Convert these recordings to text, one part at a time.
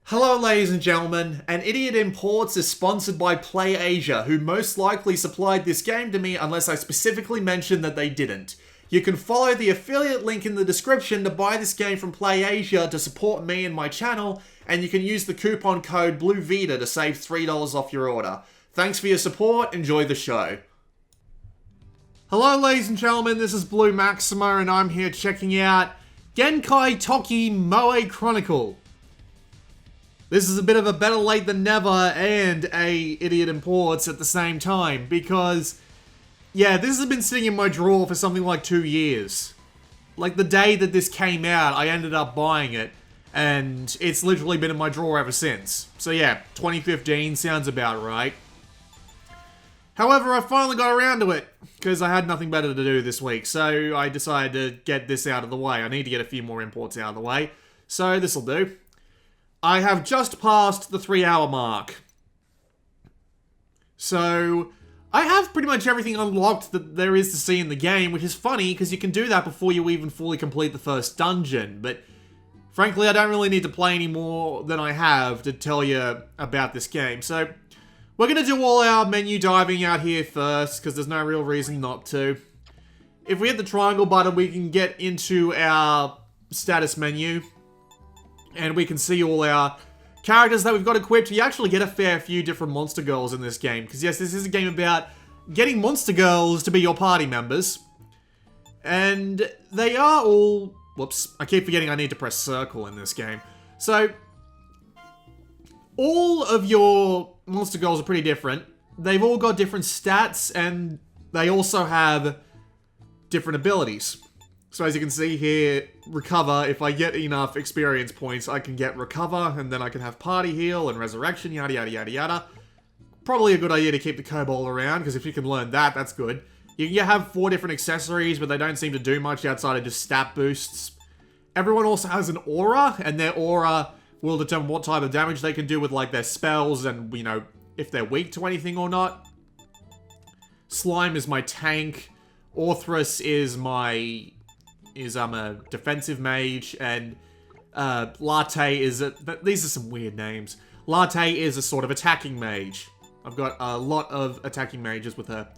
Hello ladies and gentlemen, and Idiot Imports is sponsored by PlayAsia, who most likely supplied this game to me unless I specifically mentioned that they didn't. You can follow the affiliate link in the description to buy this game from PlayAsia to support me and my channel, and you can use the coupon code BLUEVITA to save $3 off your order. Thanks for your support, enjoy the show. Hello ladies and gentlemen, this is Blue Maximo and I'm here checking out Genkai Tokki Moe Chronicle. This is a bit of a better late than never and a Idiot Imports at the same time, because, yeah, this has been sitting in my drawer for something like 2 years. Like, the day that this came out, I ended up buying it, and it's literally been in my drawer ever since. So yeah, 2015 sounds about right. However, I finally got around to it, because I had nothing better to do this week, so I decided to get this out of the way. I need to get a few more imports out of the way, so this'll do. I have just passed the 3-hour mark. So, I have pretty much everything unlocked that there is to see in the game, which is funny, because you can do that before you even fully complete the first dungeon, but frankly, I don't really need to play any more than I have to tell you about this game. So, we're going to do all our menu diving out here first, because there's no real reason not to. If we hit the triangle button, we can get into our status menu. And we can see all our characters that we've got equipped. You actually get a fair few different monster girls in this game. Because yes, this is a game about getting monster girls to be your party members. And they are all... Whoops, I keep forgetting I need to press circle in this game. So, all of your monster girls are pretty different. They've all got different stats, and they also have different abilities. So as you can see here, recover, if I get enough experience points, I can get recover, and then I can have party heal and resurrection, yada yada yada yada. Probably a good idea to keep the kobold around, because if you can learn that, that's good. You can have 4 different accessories, but they don't seem to do much outside of just stat boosts. Everyone also has an aura, and their aura will determine what type of damage they can do with like their spells, and you know, if they're weak to anything or not. Slime is my tank. Orthrus is my... I'm a defensive mage, and Latte is a... These are some weird names. Latte is a sort of attacking mage. I've got a lot of attacking mages with her.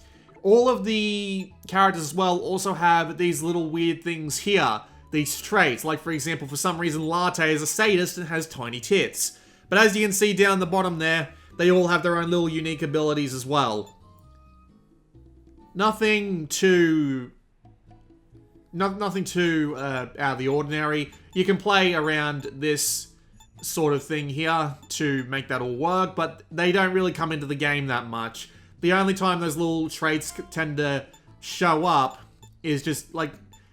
All of the characters as well also have these little weird things here. These traits. Like, for example, for some reason, Latte is a sadist and has tiny tits. But as you can see down the bottom there, they all have their own little unique abilities as well. Nothing too out of the ordinary. You can play around this sort of thing here to make that all work, but they don't really come into the game that much. The only time those little traits tend to show up is just like...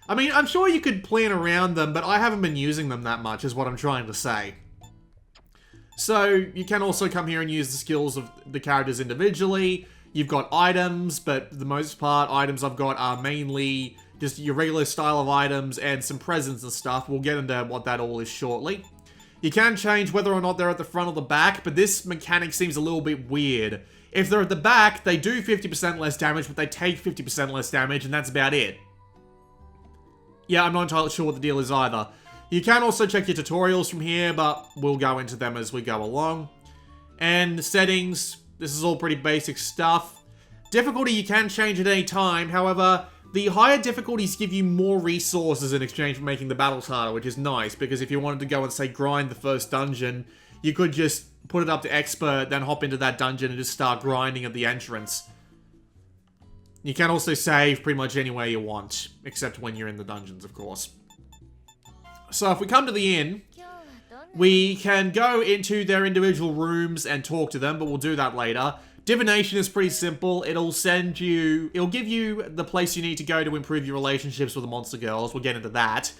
I mean, I'm sure you could plan around them, but I haven't been using them that much, is what I'm trying to say. So, you can also come here and use the skills of the characters individually. You've got items, but for the most part, items I've got are mainly just your regular style of items and some presents and stuff. We'll get into what that all is shortly. You can change whether or not they're at the front or the back, but this mechanic seems a little bit weird. If they're at the back, they do 50% less damage, but they take 50% less damage, and that's about it. Yeah, I'm not entirely sure what the deal is either. You can also check your tutorials from here, but we'll go into them as we go along. And settings, this is all pretty basic stuff. Difficulty you can change at any time, however, the higher difficulties give you more resources in exchange for making the battles harder, which is nice, because if you wanted to go and, say, grind the first dungeon, you could just put it up to expert, then hop into that dungeon and just start grinding at the entrance. You can also save pretty much anywhere you want, except when you're in the dungeons, of course. So if we come to the inn, we can go into their individual rooms and talk to them, but we'll do that later. Divination is pretty simple. It'll give you the place you need to go to improve your relationships with the monster girls. We'll get into that.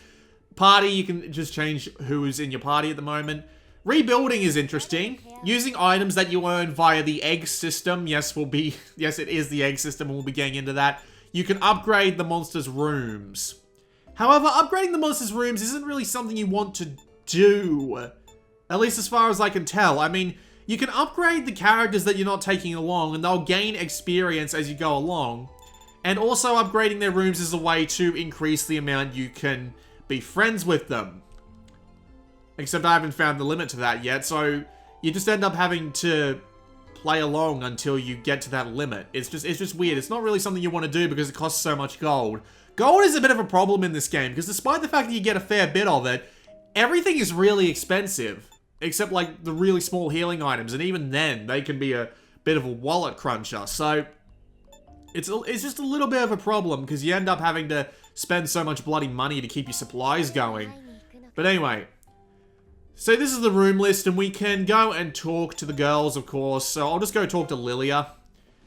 Party, you can just change who's in your party at the moment. Rebuilding is interesting. Using items that you earn via the egg system. Yes, it is the egg system, and we'll be getting into that. You can upgrade the monsters' rooms. However, upgrading the monsters' rooms isn't really something you want to do. At least as far as I can tell. I mean, you can upgrade the characters that you're not taking along, and they'll gain experience as you go along. And also upgrading their rooms is a way to increase the amount you can be friends with them. Except I haven't found the limit to that yet, so you just end up having to play along until you get to that limit. It's just weird. It's not really something you want to do because it costs so much gold. Gold is a bit of a problem in this game, because despite the fact that you get a fair bit of it, everything is really expensive. Except, like, the really small healing items, and even then, they can be a bit of a wallet cruncher. So, it's just a little bit of a problem, because you end up having to spend so much bloody money to keep your supplies going. But anyway, so this is the room list, and we can go and talk to the girls, of course. So I'll just go talk to Lilia.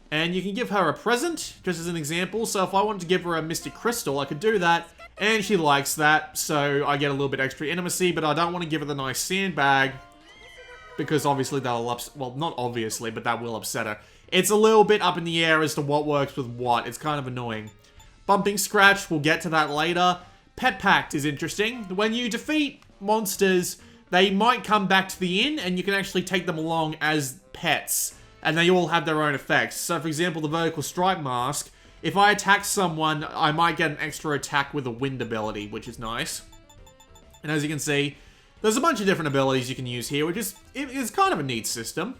And you can give her a present, just as an example. So if I wanted to give her a Mystic Crystal, I could do that. And she likes that, so I get a little bit extra intimacy, but I don't want to give her the nice sandbag. Because obviously that'll well, not obviously, but that will upset her. It's a little bit up in the air as to what works with what. It's kind of annoying. Bumping Scratch, we'll get to that later. Pet Pact is interesting. When you defeat monsters, they might come back to the inn, and you can actually take them along as pets. And they all have their own effects. So, for example, the Vertical Strike Mask, if I attack someone, I might get an extra attack with a wind ability, which is nice. And as you can see, there's a bunch of different abilities you can use here, which is kind of a neat system.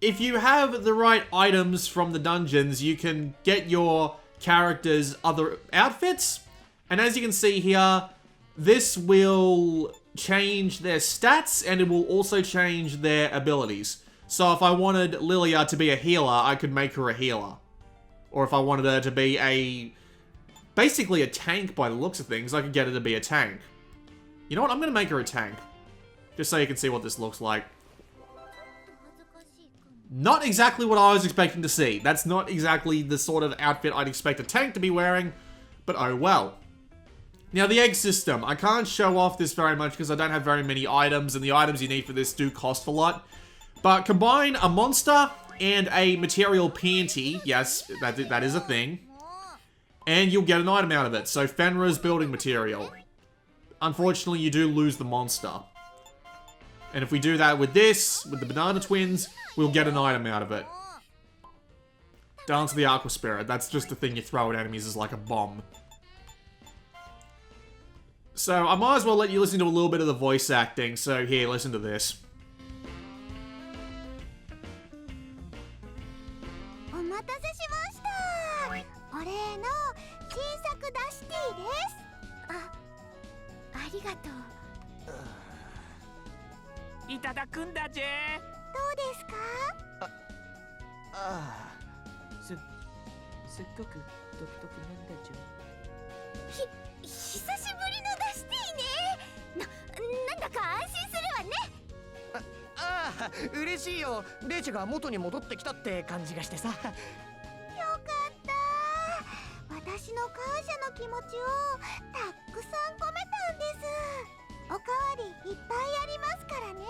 If you have the right items from the dungeons, you can get your characters other outfits. And as you can see here, this will change their stats, and it will also change their abilities. So if I wanted Lilia to be a healer, I could make her a healer. Or if I wanted her to be basically a tank by the looks of things, I could get her to be a tank. You know what? I'm going to make her a tank. Just so you can see what this looks like. Not exactly what I was expecting to see. That's not exactly the sort of outfit I'd expect a tank to be wearing. But oh well. Now the egg system. I can't show off this very much because I don't have very many items. And the items you need for this do cost a lot. But combine a monster and a material panty. Yes, that is a thing. And you'll get an item out of it. So Fenrir's building material. Unfortunately, you do lose the monster. And if we do that with this, with the banana twins, we'll get an item out of it. Dance of the Aqua Spirit. That's just the thing you throw at enemies as like a bomb. So I might as well let you listen to a little bit of the voice acting. So here, listen to this. いただくんだぜ。どうですか？せっかくドキドキなんだじゃ。久しぶりのダスティね。なんだか安心するわね。嬉しいよ。レイチが元に戻ってきたって感じがしてさ。よかった。私の感謝の気持ちをたくさん込めたんです。おかわりいっぱいありますからね。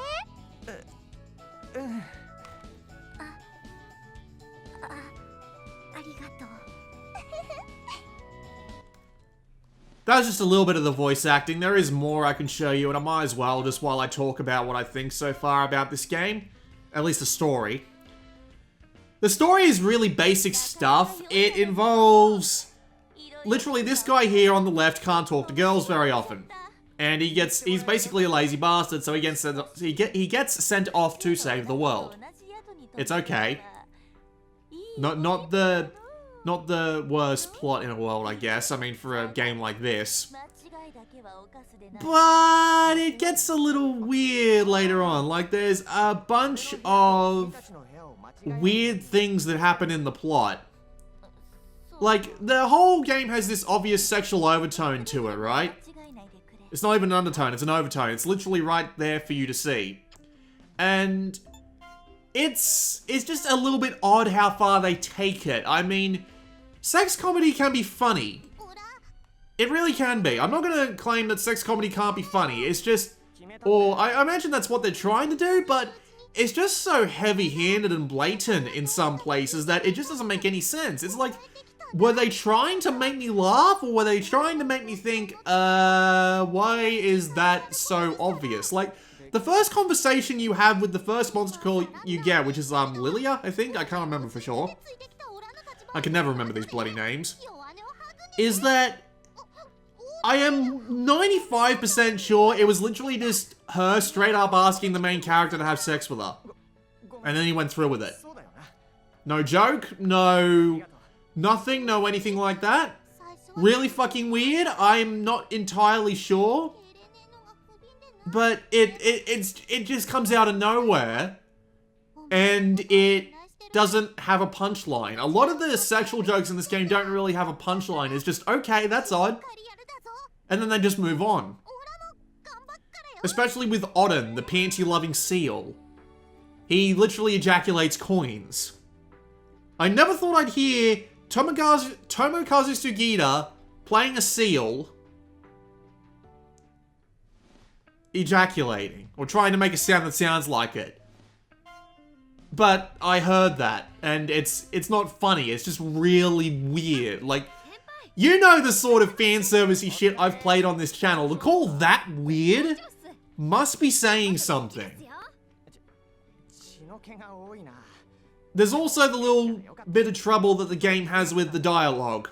ありがとう。That was just a little bit of the voice acting. There is more I can show you, and I might as well, just while I talk about what I think so far about this game. At least the story. The story is really basic stuff. It involves... Literally, this guy here on the left can't talk to girls very often. And he's basically a lazy bastard, so he gets sent off to save the world. It's okay. Not the worst plot in the world, I guess. I mean, for a game like this. But it gets a little weird later on. Like, there's a bunch of weird things that happen in the plot. Like, the whole game has this obvious sexual overtone to it, right? It's not even an undertone, it's an overtone. It's literally right there for you to see. And it's just a little bit odd how far they take it. I mean, sex comedy can be funny. It really can be. I'm not going to claim that sex comedy can't be funny. It's just... Or, I imagine that's what they're trying to do, but it's just so heavy-handed and blatant in some places that it just doesn't make any sense. It's like... Were they trying to make me laugh, or were they trying to make me think, why is that so obvious? Like, the first conversation you have with the first monster call you get, which is, Lilia, I think? I can't remember for sure. I can never remember these bloody names. Is that I am 95% sure it was literally just her straight up asking the main character to have sex with her. And then he went through with it. No joke, no nothing, no anything like that. Really fucking weird. I'm not entirely sure. But it just comes out of nowhere. And it doesn't have a punchline. A lot of the sexual jokes in this game don't really have a punchline. It's just, okay, that's odd. And then they just move on. Especially with Odin, the panty-loving seal. He literally ejaculates coins. I never thought I'd hear Tomokazu Sugita playing a seal ejaculating, or trying to make a sound that sounds like it. But I heard that, and it's not funny, it's just really weird. Like, you know the sort of fan servicey shit I've played on this channel. To call that weird must be saying something. There's also the little bit of trouble that the game has with the dialogue.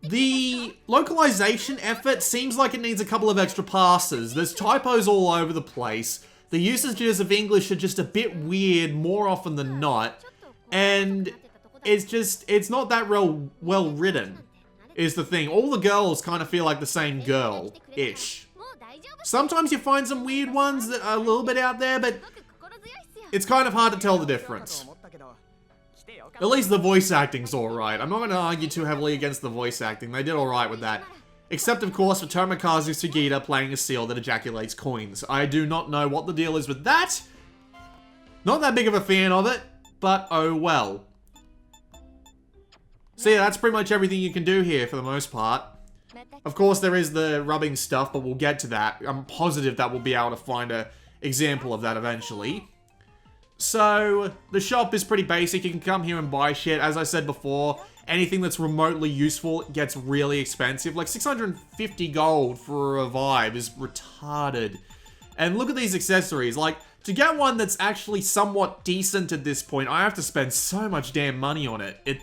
The localization effort seems like it needs a couple of extra passes. There's typos all over the place. The usages of English are just a bit weird more often than not. And it's not that real well written, is the thing. All the girls kind of feel like the same girl-ish. Sometimes you find some weird ones that are a little bit out there, but it's kind of hard to tell the difference. At least the voice acting's alright. I'm not going to argue too heavily against the voice acting. They did alright with that. Except, of course, for Tomokazu Sugita playing a seal that ejaculates coins. I do not know what the deal is with that. Not that big of a fan of it, but oh well. So yeah, that's pretty much everything you can do here for the most part. Of course, there is the rubbing stuff, but we'll get to that. I'm positive that we'll be able to find an example of that eventually. So, the shop is pretty basic. You can come here and buy shit. As I said before, anything that's remotely useful gets really expensive. Like 650 gold for a revive is retarded. And look at these accessories. Like, to get one that's actually somewhat decent at this point, I have to spend so much damn money on it.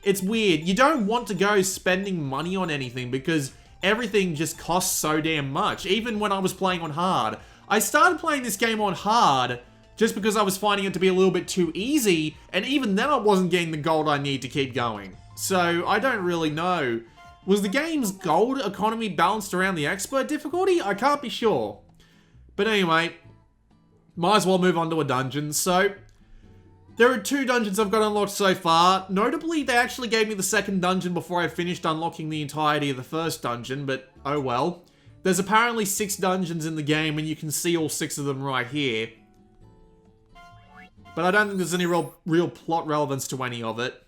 It's weird. You don't want to go spending money on anything because everything just costs so damn much. Even when I was playing on hard. I started playing this game on hard just because I was finding it to be a little bit too easy, and even then I wasn't getting the gold I need to keep going. So, I don't really know. Was the game's gold economy balanced around the expert difficulty? I can't be sure. But anyway, might as well move on to a dungeon. So, there are 2 dungeons I've got unlocked so far. Notably, they actually gave me the second dungeon before I finished unlocking the entirety of the first dungeon, but oh well. There's apparently 6 dungeons in the game, and you can see all 6 of them right here. But I don't think there's any real plot relevance to any of it.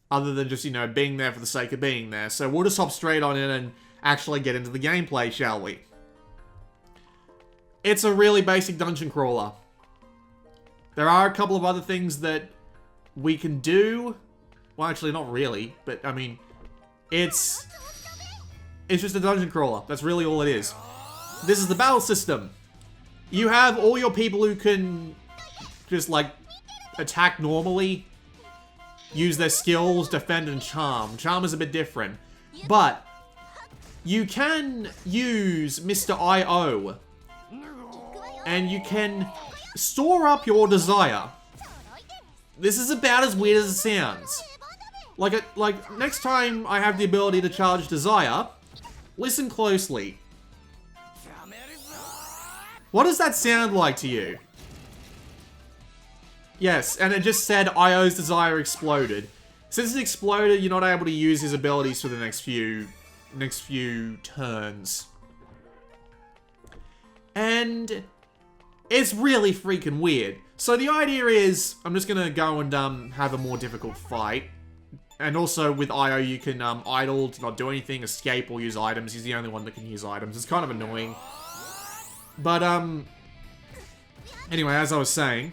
Other than just, you know, being there for the sake of being there. So we'll just hop straight on in and actually get into the gameplay, shall we? It's a really basic dungeon crawler. There are a couple of other things that we can do. Well, actually, not really. But, I mean, it's just a dungeon crawler. That's really all it is. This is the battle system. You have all your people who can just, like, attack normally, use their skills, defend, and charm. Charm is a bit different. But you can use Mr. I.O. and you can store up your desire. This is about as weird as it sounds. Like, next time I have the ability to charge desire, listen closely. What does that sound like to you? Yes, and it just said IO's desire exploded. Since it exploded, you're not able to use his abilities for the next few turns. And it's really freaking weird. So the idea is, I'm just gonna go and have a more difficult fight. And also with IO, you can idle to not do anything, escape, or use items. He's the only one that can use items. It's kind of annoying. But, anyway, as I was saying,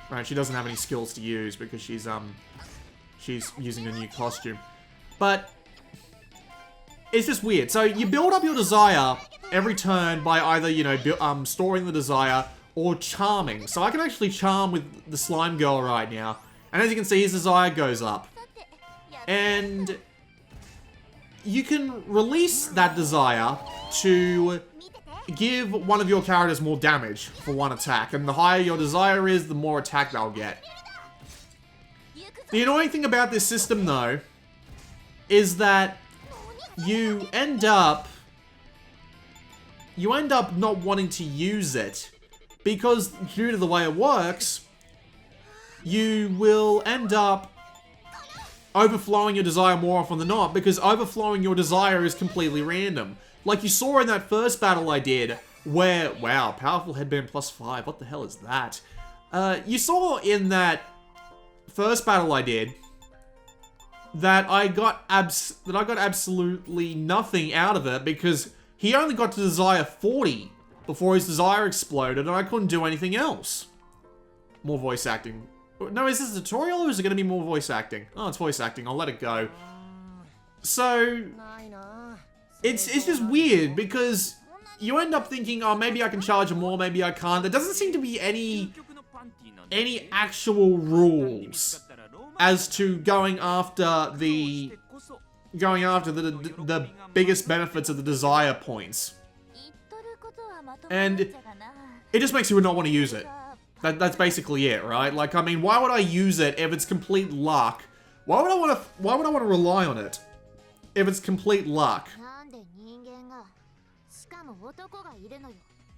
right, she doesn't have any skills to use because she's using a new costume. But, it's just weird. So, you build up your desire every turn by either, you know, storing the desire or charming. So, I can actually charm with the slime girl right now. And as you can see, his desire goes up. And you can release that desire to give one of your characters more damage for one attack, and the higher your desire is, the more attack they'll get. The annoying thing about this system, though, is that you end up not wanting to use it, because due to the way it works, you will end up overflowing your desire more often than not, because overflowing your desire is completely random. Like you saw in that first battle I did, where, wow, powerful headband +5, what the hell is that? You saw in that first battle I did, that I got absolutely nothing out of it, because he only got to desire 40 before his desire exploded, and I couldn't do anything else. More voice acting. No, is this a tutorial, or is it going to be more voice acting? Oh, it's voice acting. I'll let it go. So, it's just weird, because you end up thinking, oh, maybe I can charge him more, maybe I can't. There doesn't seem to be any actual rules as to going after the biggest benefits of the desire points. And it just makes you not want to use it. That's basically it, right? Like, I mean, why would I use it if it's complete luck? Why would I want to rely on it if it's complete luck?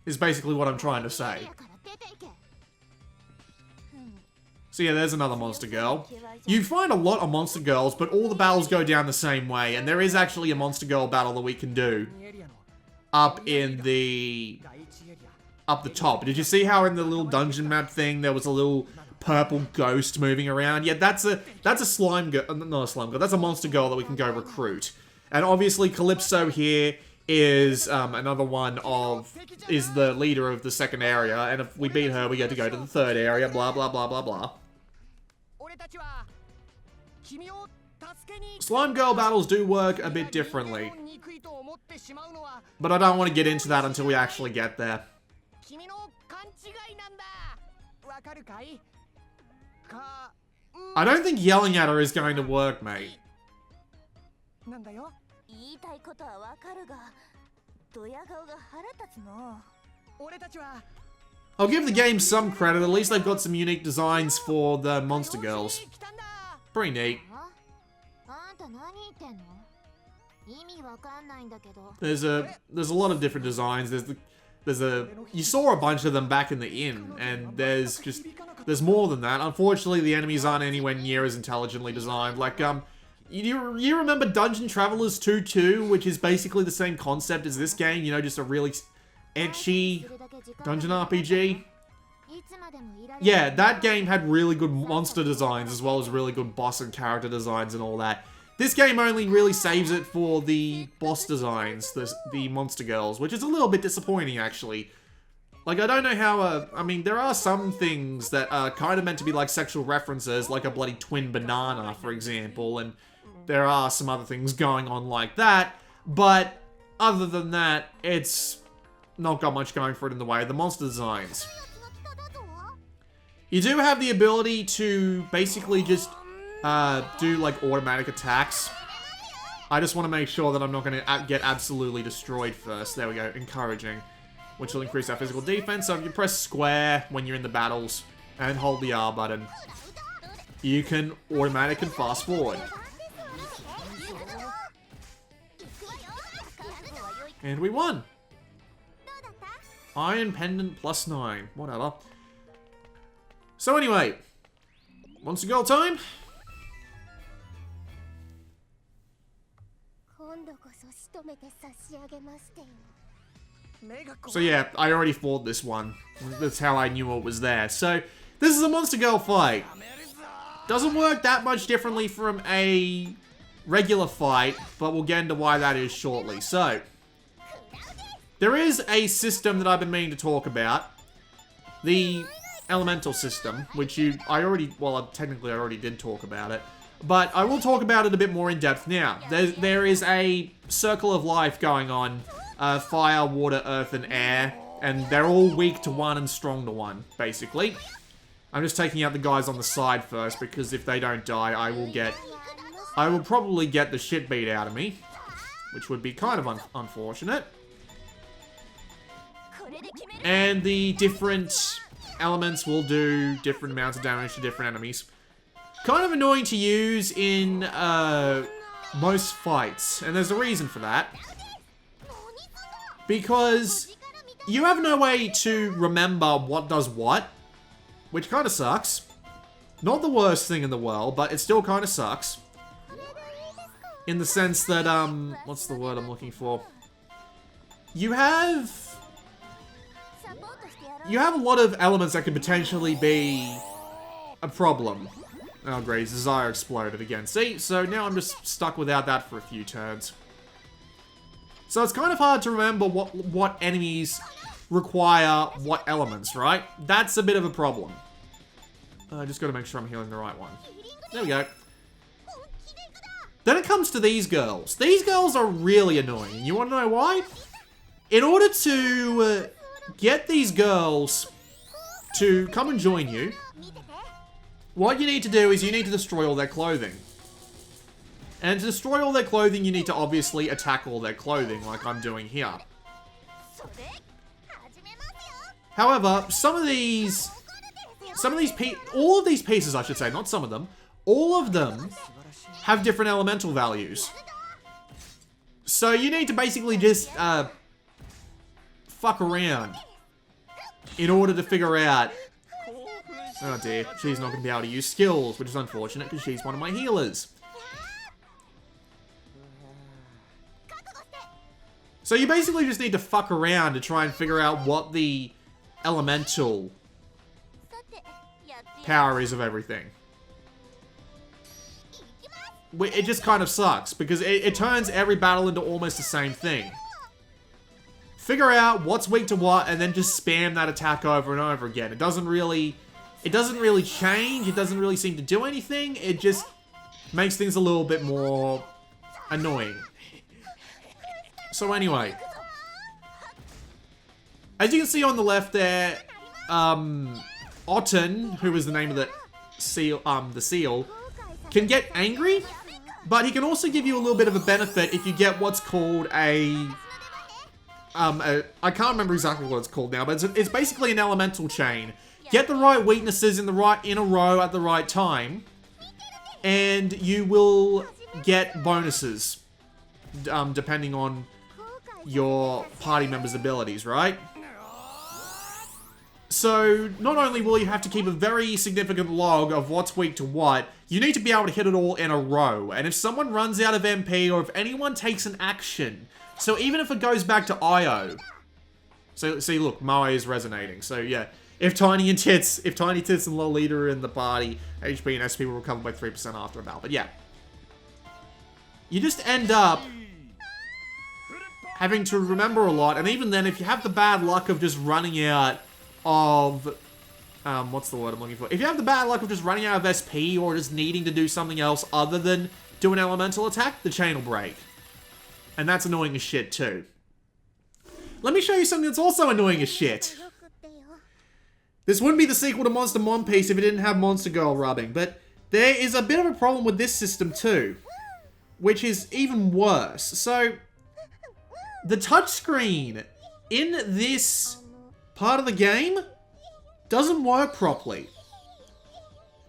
Is basically what I'm trying to say. So yeah, there's another monster girl. You find a lot of monster girls, but all the battles go down the same way, and there is actually a monster girl battle that we can do up the top. Did you see how in the little dungeon map thing there was a little purple ghost moving around? Yeah, that's a slime girl, not a slime girl. That's a monster girl that we can go recruit. And obviously Calypso here is another one is the leader of the second area, and if we beat her, we get to go to the third area. Blah blah blah blah blah. Slime girl battles do work a bit differently, but I don't want to get into that until we actually get there. I don't think yelling at her is going to work, mate. I'll give the game some credit, at least they've got some unique designs for the monster girls. Pretty neat. There's a lot of different designs. You saw a bunch of them back in the inn, and there's more than that. Unfortunately, the enemies aren't anywhere near as intelligently designed. Like, you remember Dungeon Travelers 2-2, which is basically the same concept as this game, you know, just a really ecchi dungeon RPG? Yeah, that game had really good monster designs as well as really good boss and character designs and all that. This game only really saves it for the boss designs, the monster girls, which is a little bit disappointing, actually. Like, I don't know how, I mean, there are some things that are kind of meant to be like sexual references, like a bloody twin banana, for example, and there are some other things going on like that, but other than that, it's not got much going for it in the way of the monster designs. You do have the ability to basically just do like automatic attacks. I just want to make sure that I'm not going to get absolutely destroyed first. There we go, encouraging. Which will increase our physical defense. So if you press square when you're in the battles and hold the R button, you can automatic and fast forward. And we won! Iron Pendant +9. Whatever. So anyway, Monster Girl time? So yeah, I already fought this one. That's how I knew it was there. So, this is a Monster Girl fight. Doesn't work that much differently from a regular fight, but we'll get into why that is shortly. So, there is a system that I've been meaning to talk about. The elemental system, which technically I already did talk about it. But I will talk about it a bit more in depth now. There is a circle of life going on. Fire, water, earth, and air. And they're all weak to one and strong to one, basically. I'm just taking out the guys on the side first, because if they don't die, I will probably get the shit beat out of me. which would be kind of unfortunate. And the different elements will do different amounts of damage to different enemies. Kind of annoying to use in most fights, and there's a reason for that. Because you have no way to remember what does what, which kind of sucks. Not the worst thing in the world, but it still kind of sucks. In the sense that, what's the word I'm looking for? You have a lot of elements that could potentially be a problem. Oh great, Desire exploded again. See, so now I'm just stuck without that for a few turns. So it's kind of hard to remember what enemies require what elements, right? That's a bit of a problem. I just gotta make sure I'm healing the right one. There we go. Then it comes to these girls. These girls are really annoying. You wanna know why? In order to get these girls to come and join you, what you need to do is you need to destroy all their clothing. And to destroy all their clothing, you need to obviously attack all their clothing, like I'm doing here. However, all of these pieces, I should say, not some of them, all of them have different elemental values. So you need to basically just fuck around in order to figure out. Oh dear, she's not going to be able to use skills, which is unfortunate because she's one of my healers. So you basically just need to fuck around to try and figure out what the elemental power is of everything. It just kind of sucks because it turns every battle into almost the same thing. Figure out what's weak to what and then just spam that attack over and over again. It doesn't really change. It doesn't really seem to do anything. It just makes things a little bit more annoying. So anyway, as you can see on the left there, Otten, who is the name of the seal, can get angry, but he can also give you a little bit of a benefit if you get what's called I can't remember exactly what it's called now, but it's basically an elemental chain. Get the right weaknesses in a row at the right time, and you will get bonuses, depending on your party members' abilities, right? So, not only will you have to keep a very significant log of what's weak to what, you need to be able to hit it all in a row. And if someone runs out of MP, or if anyone takes an action, so even if it goes back to IO, so see, look, Moe is resonating. So yeah, if Tiny Tits and Lolita are in the party, HP and SP will recover by 3% after a battle. But yeah, you just end up having to remember a lot, and even then, if you have the bad luck of just running out of, what's the word I'm looking for? If you have the bad luck of just running out of SP, or just needing to do something else other than do an elemental attack, the chain will break. And that's annoying as shit too. Let me show you something that's also annoying as shit. This wouldn't be the sequel to Monster Mon Piece if it didn't have Monster Girl rubbing, but there is a bit of a problem with this system too, which is even worse. So, the touchscreen in this part of the game doesn't work properly.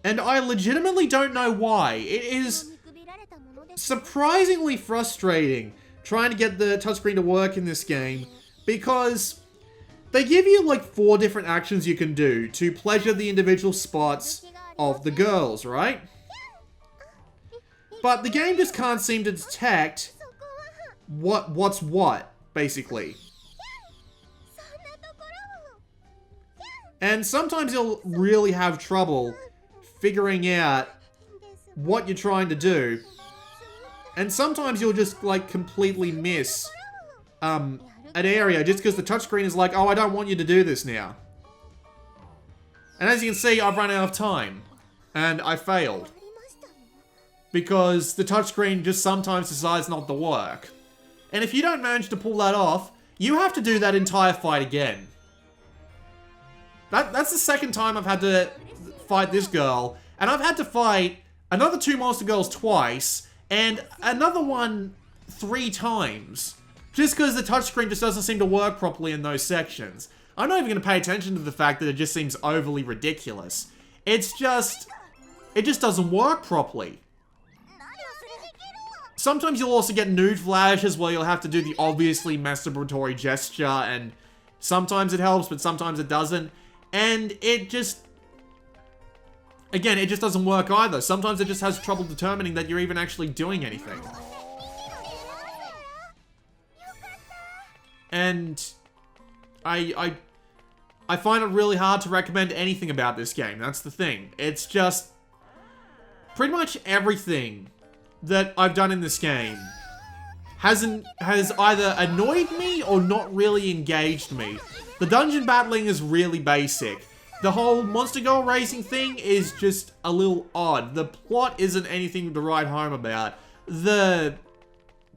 And I legitimately don't know why. It is surprisingly frustrating trying to get the touchscreen to work in this game, because they give you like 4 different actions you can do to pleasure the individual spots of the girls, right? But the game just can't seem to detect what's what, basically. And sometimes you'll really have trouble figuring out what you're trying to do. And sometimes you'll just, like, completely miss an area just because the touchscreen is like, oh, I don't want you to do this now. And as you can see, I've run out of time. And I failed. Because the touchscreen just sometimes decides not to work. And if you don't manage to pull that off, you have to do that entire fight again. That's the second time I've had to fight this girl. And I've had to fight another 2 monster girls twice. And another one 3 times. Just because the touchscreen just doesn't seem to work properly in those sections. I'm not even going to pay attention to the fact that it just seems overly ridiculous. It just doesn't work properly. Sometimes you'll also get nude flashes where you'll have to do the obviously masturbatory gesture, and sometimes it helps, but sometimes it doesn't. And it just... Again, it just doesn't work either. Sometimes it just has trouble determining that you're even actually doing anything. And I find it really hard to recommend anything about this game. That's the thing. It's just... Pretty much everything that I've done in this game has either annoyed me or not really engaged me. The dungeon battling is really basic. The whole Monster Girl racing thing is just a little odd. The plot isn't anything to write home about. The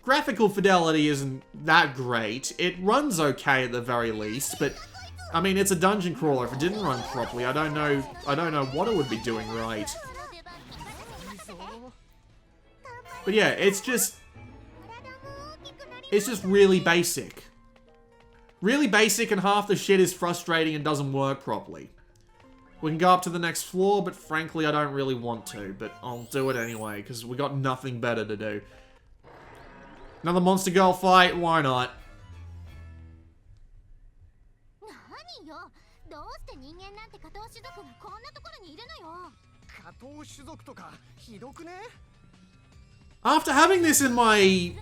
graphical fidelity isn't that great. It runs okay at the very least, but I mean, it's a dungeon crawler. If it didn't run properly, I don't know what it would be doing right. But yeah, it's just really basic. Really basic, and half the shit is frustrating and doesn't work properly. We can go up to the next floor, but frankly, I don't really want to. But I'll do it anyway, because we got nothing better to do. Another Monster Girl fight? Why not? 何よ、どうして人間なんて下等種族がこんなところにいるのよ。下等種族とかひどくね。 After having this in my...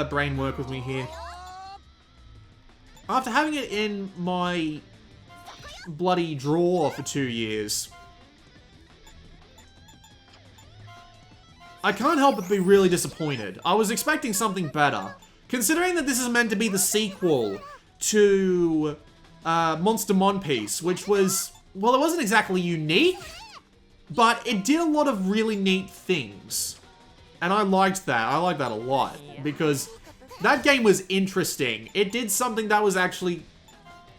brain work with me here. After having it in my bloody drawer for 2 years, I can't help but be really disappointed. I was expecting something better. Considering that this is meant to be the sequel to Monster Monpiece, which was... Well, it wasn't exactly unique, but it did a lot of really neat things. And I liked that. I liked that a lot. Because that game was interesting. It did something that was actually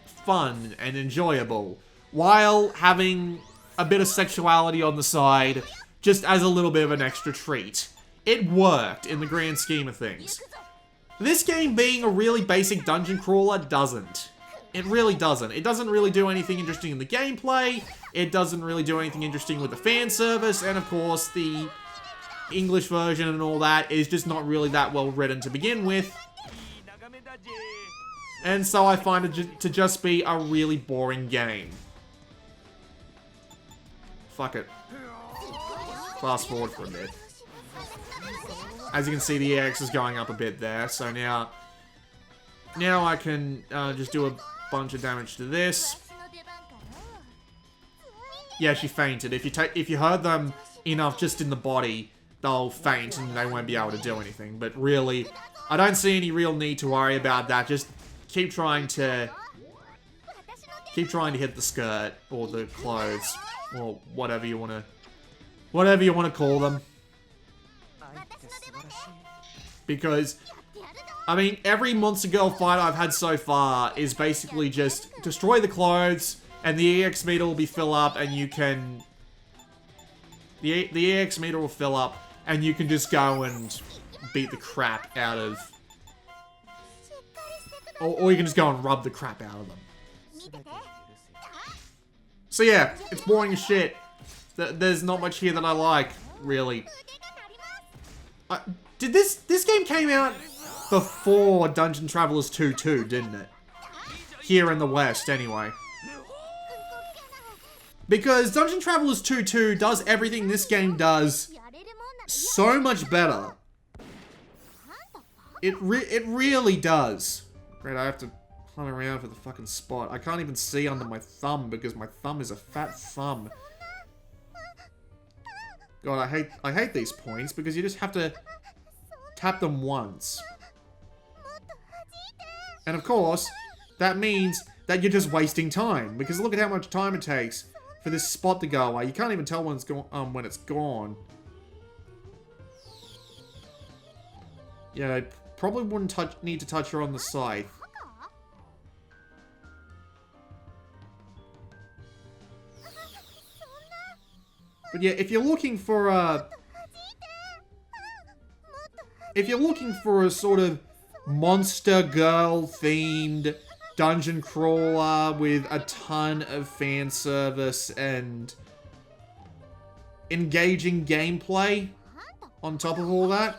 fun and enjoyable, while having a bit of sexuality on the side, just as a little bit of an extra treat. It worked in the grand scheme of things. This game being a really basic dungeon crawler doesn't. It really doesn't. It doesn't really do anything interesting in the gameplay. It doesn't really do anything interesting with the fan service. And of course, the English version and all that is just not really that well written to begin with. And so I find it to just be a really boring game. Fuck it. Fast forward for a bit. As you can see, the EX is going up a bit there. So now I can just do a bunch of damage to this. Yeah, she fainted. If you hurt them enough just in the body, they'll faint and they won't be able to do anything. But really, I don't see any real need to worry about that. Just keep trying to hit the skirt or the clothes or whatever you want to call them. Because, I mean, every Monster Girl fight I've had so far is basically just destroy the clothes, and the EX meter will be fill up, and you can... The EX meter will fill up, and you can just go and beat the crap out of... Or you can just go and rub the crap out of them. So yeah, it's boring as shit. There's not much here that I like, really. Did this game came out before Dungeon Travelers 2 too, didn't it? Here in the West, anyway. Because Dungeon Travelers 2 does everything this game does so much better. It really does. Great, I have to hunt around for the fucking spot. I can't even see under my thumb because my thumb is a fat thumb. God, I hate these points because you just have to tap them once. And of course, that means that you're just wasting time, because look at how much time it takes for this spot to go away. You can't even tell when it's gone. Yeah, I probably wouldn't need to touch her on the scythe. But yeah, if you're looking for if you're looking for a sort of monster girl themed dungeon crawler with a ton of fan service and engaging gameplay on top of all that.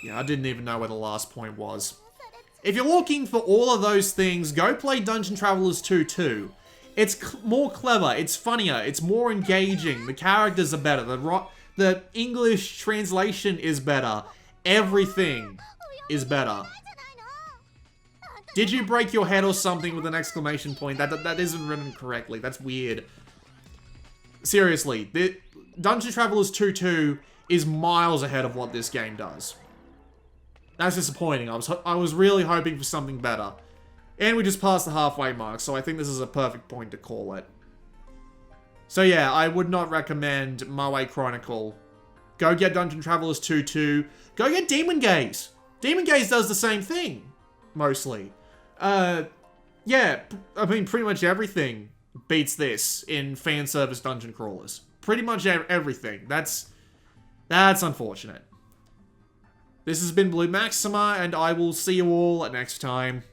Yeah, I didn't even know where the last point was. If you're looking for all of those things, go play Dungeon Travelers 2 2. It's more clever, it's funnier, it's more engaging, the characters are better, the English translation is better, everything is better. Did you break your head or something with an exclamation point? That isn't written correctly, that's weird. Seriously, Dungeon Travelers 2 2 is miles ahead of what this game does. That's disappointing. I was really hoping for something better. And we just passed the halfway mark, so I think this is a perfect point to call it. So yeah, I would not recommend Moe Chronicle. Go get Dungeon Travelers 2 2. Go get Demon Gaze. Demon Gaze does the same thing, mostly. Yeah, I mean, pretty much everything beats this in fan service dungeon crawlers. Pretty much everything. That's unfortunate. This has been Blue Maxima, and I will see you all next time.